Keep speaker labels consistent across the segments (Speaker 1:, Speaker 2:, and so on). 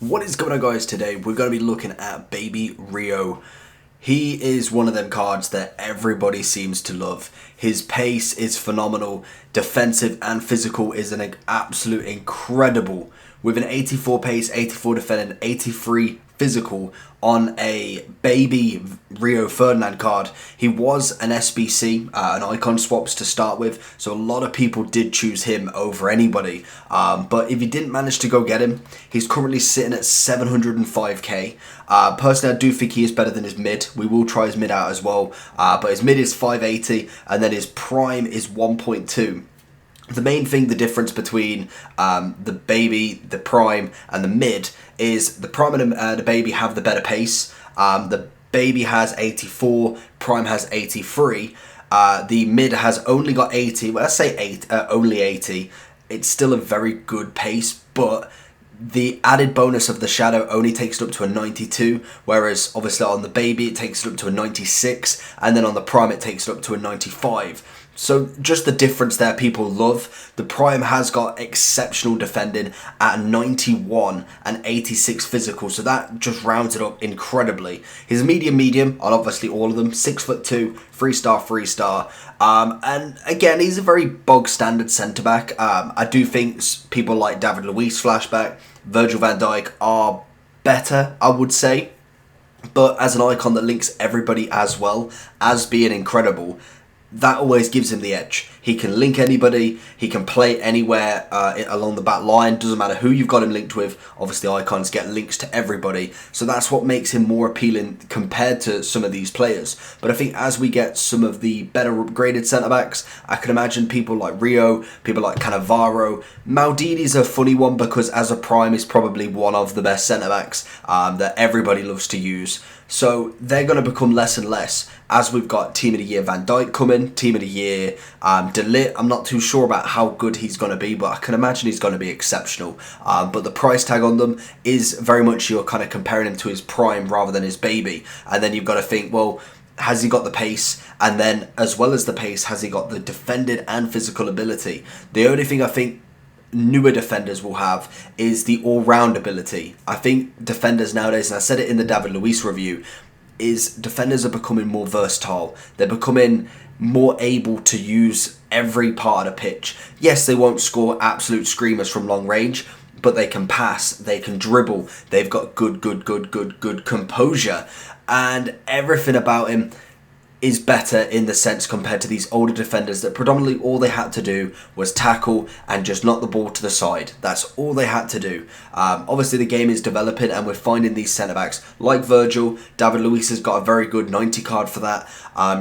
Speaker 1: What is going on, guys? Today we're going to be looking at Baby Rio. He is one of them cards that everybody seems to love. His pace is phenomenal. Defensive and physical is an absolute incredible. With an 84 pace, 84 defending, 83 physical on a Baby Rio Ferdinand card. He was an SBC, an icon swaps to start with, so a lot of people did choose him over anybody. But if you didn't manage to go get him, he's currently sitting at 705k. Personally, I do think he is better than his mid. We will try his mid out as well, but his mid is 580, and then his prime is 1.2. The main thing, the difference between the Baby, the Prime, and the Mid is the Prime and the Baby have the better pace. The Baby has 84, Prime has 83. The Mid has only got 80. Well, let's say only 80. It's still a very good pace, but the added bonus of the Shadow only takes it up to a 92, whereas obviously on the Baby it takes it up to a 96, and then on the Prime it takes it up to a 95. So just the difference there people love. The Prime has got exceptional defending at 91 and 86 physical, so that just rounds it up incredibly. His medium on obviously all of them, 6'2", 3-star, 3-star. And again, he's a very bog standard centre back. I do think people like David Luiz flashback, Virgil van Dijk are better, I would say. But as an icon that links everybody as well as being incredible, that always gives him the edge. He can link anybody, he can play anywhere along the back line, doesn't matter who you've got him linked with. Obviously icons get links to everybody, so that's what makes him more appealing compared to some of these players. But I think as we get some of the better upgraded centre-backs, I can imagine people like Rio, people like Cannavaro. Maldini's a funny one because as a Prime is probably one of the best centre-backs that everybody loves to use. So they're going to become less and less as we've got Team of the Year Van Dijk coming, Team of the Year De Ligt. I'm not too sure about how good he's going to be, but I can imagine he's going to be exceptional. But the price tag on them is very much you're kind of comparing him to his Prime rather than his Baby. And then you've got to think, well, has he got the pace? And then as well as the pace, has he got the defended and physical ability? The only thing I think newer defenders will have is the all-round ability. I think defenders nowadays, and I said it in the David Luiz review, is defenders are becoming more versatile. They're becoming more able to use every part of the pitch. Yes, they won't score absolute screamers from long range, but they can pass, they can dribble, they've got good composure, and everything about him is better in the sense compared to these older defenders that predominantly all they had to do was tackle and just knock the ball to the side. That's all they had to do. Obviously the game is developing and we're finding these centre-backs like Virgil. David Luiz has got a very good 90 card for that.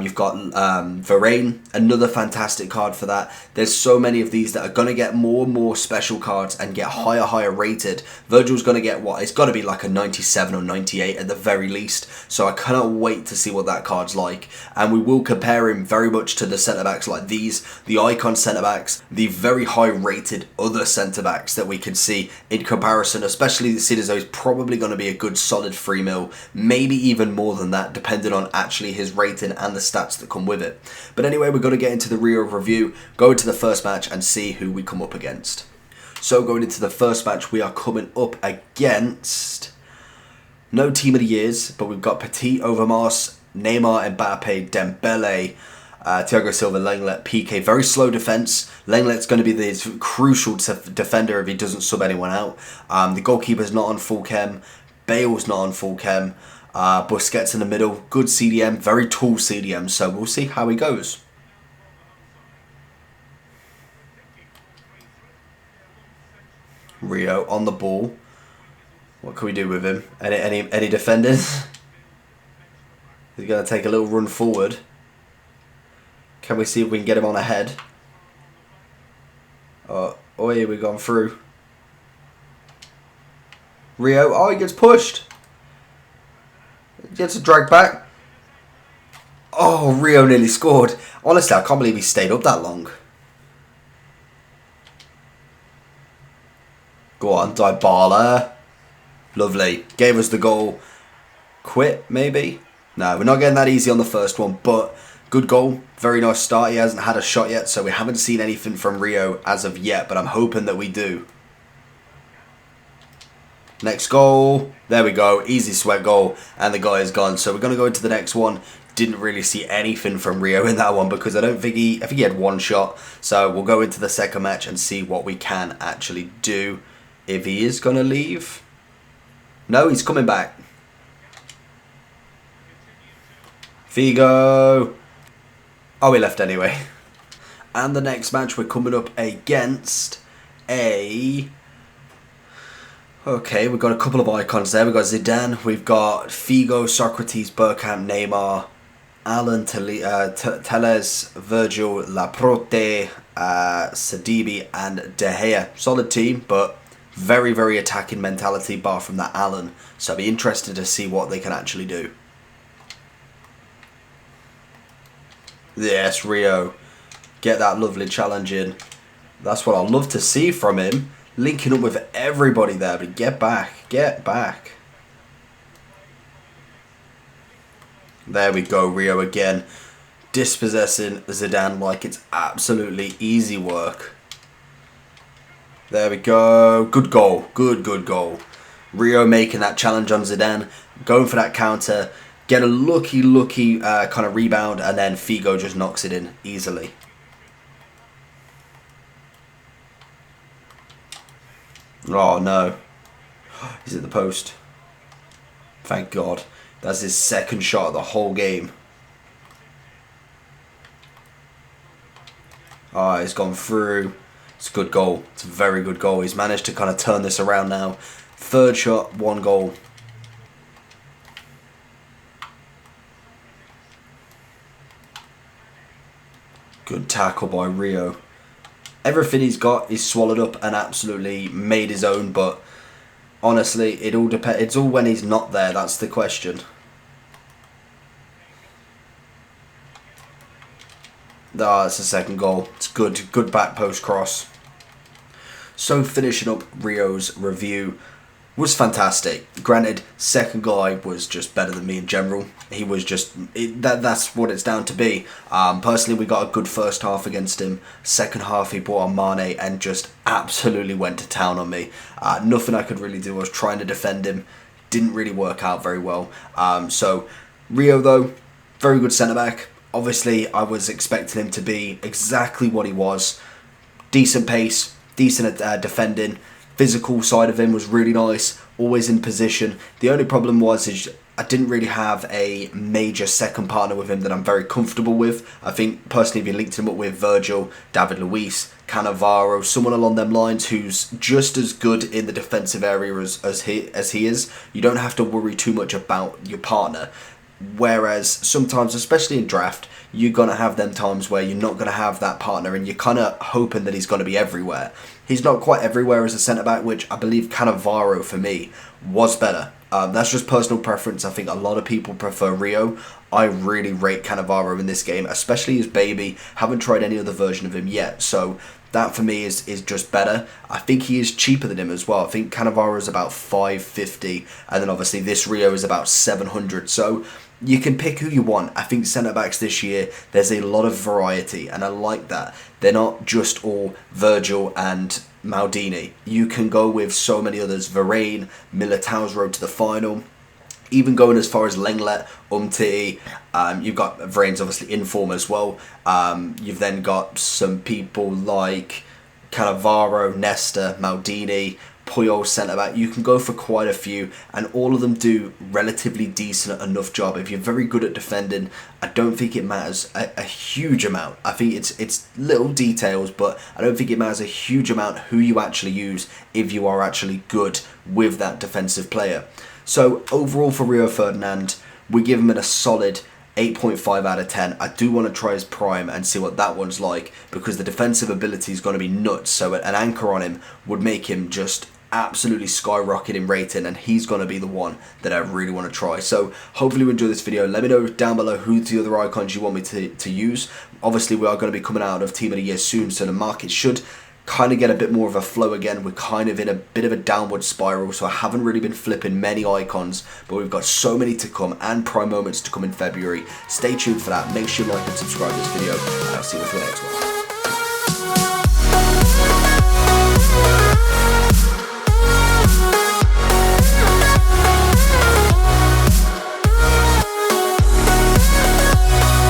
Speaker 1: You've got Varane, another fantastic card for that. There's so many of these that are going to get more and more special cards and get higher rated. Virgil's going to get what? It's got to be like a 97 or 98 at the very least. So I cannot wait to see what that card's like. And we will compare him very much to the centre-backs like these, the icon centre-backs, the very high-rated other centre-backs that we can see in comparison, especially the as though he's probably going to be a good solid 3 mil, maybe even more than that, depending on actually his rating and the stats that come with it. But anyway, we're going to get into the Rio review, go into the first match and see who we come up against. So going into the first match, we are coming up against no Team of the Years, but we've got Petit, Overmars, Neymar, Mbappe, Dembele, Thiago Silva, Lenglet, PK. Very slow defence. Lenglet's going to be the crucial defender if he doesn't sub anyone out. The goalkeeper's not on full chem. Bale's not on full chem. Busquets in the middle. Good CDM. Very tall CDM. So we'll see how he goes. Rio on the ball. What can we do with him? Any defenders? He's going to take a little run forward. Can we see if we can get him on ahead? Oh, yeah, we've gone through. Rio, oh, he gets pushed. He gets a drag back. Oh, Rio nearly scored. Honestly, I can't believe he stayed up that long. Go on, Dybala. Lovely. Gave us the goal. Quit, maybe? No, we're not getting that easy on the first one, but good goal. Very nice start. He hasn't had a shot yet, so we haven't seen anything from Rio as of yet, but I'm hoping that we do. Next goal. There we go. Easy sweat goal. And the guy is gone. So we're going to go into the next one. Didn't really see anything from Rio in that one because I think he had one shot. So we'll go into the second match and see what we can actually do. If he is going to leave. No, he's coming back. Figo. Oh, he left anyway. And the next match we're coming up against a... Okay, we've got a couple of icons there. We've got Zidane, we've got Figo, Socrates, Bergkamp, Neymar, Alan, Telles, Virgil, Laporte, Sidibe and De Gea. Solid team, but very, very attacking mentality bar from that Alan. So I'll be interested to see what they can actually do. Yes, Rio. Get that lovely challenge in. That's what I'd love to see from him. Linking up with everybody there, but get back. Get back. There we go, Rio again. Dispossessing Zidane like it's absolutely easy work. There we go. Good goal. Good goal. Rio making that challenge on Zidane. Going for that counter. Get a lucky kind of rebound. And then Figo just knocks it in easily. Oh no. He's at the post. Thank God. That's his second shot of the whole game. Oh, he's gone through. It's a good goal. It's a very good goal. He's managed to kind of turn this around now. Third shot, one goal. Good tackle by Rio. Everything he's got, he's swallowed up and absolutely made his own, but honestly, it all depends. It's all when he's not there, that's the question. Ah, it's the second goal. It's good back post cross. So finishing up Rio's review was fantastic. Granted, second guy was just better than me in general. He was just, that's what it's down to be. Personally, we got a good first half against him. Second half, he brought on Mane and just absolutely went to town on me. Nothing I could really do. I was trying to defend him. Didn't really work out very well. So, Rio though, very good centre-back. Obviously, I was expecting him to be exactly what he was. Decent pace, decent defending. Physical side of him was really nice, always in position. The only problem was I didn't really have a major second partner with him that I'm very comfortable with. I think personally, if you linked him up with Virgil, David Luiz, Cannavaro, someone along them lines who's just as good in the defensive area as he is, you don't have to worry too much about your partner. Whereas sometimes, especially in draft, you're going to have them times where you're not going to have that partner and you're kind of hoping that he's going to be everywhere. He's not quite everywhere as a centre-back, which I believe Cannavaro, for me, was better. That's just personal preference. I think a lot of people prefer Rio. I really rate Cannavaro in this game, especially his baby. Haven't tried any other version of him yet, so that for me is just better. I think he is cheaper than him as well. I think Cannavaro is about $550, and then obviously this Rio is about $700. So you can pick who you want. I think centre-backs this year, there's a lot of variety, and I like that. They're not just all Virgil and Maldini. You can go with so many others. Varane, Militao's road to the final. Even going as far as Lenglet, Umtiti. You've got Varane's obviously in form as well. You've then got some people like Cannavaro, Nesta, Maldini, Puyol centre-back. You can go for quite a few, and all of them do relatively decent enough job. If you're very good at defending, I don't think it matters a huge amount. I think it's little details, but I don't think it matters a huge amount who you actually use if you are actually good with that defensive player. So overall for Rio Ferdinand, we give him a solid 8.5 out of 10. I do want to try his prime and see what that one's like, because the defensive ability is going to be nuts. So an anchor on him would make him just absolutely skyrocket in rating, and he's going to be the one that I really want to try. So hopefully you enjoy this video. Let me know down below who the other icons you want me to use. Obviously we are going to be coming out of Team of the Year soon, so the market should kind of get a bit more of a flow again. We're kind of in a bit of a downward spiral, so I haven't really been flipping many icons, but we've got so many to come and prime moments to come in February. Stay tuned for that. Make sure you like and subscribe to this video, and I'll see you for the next one.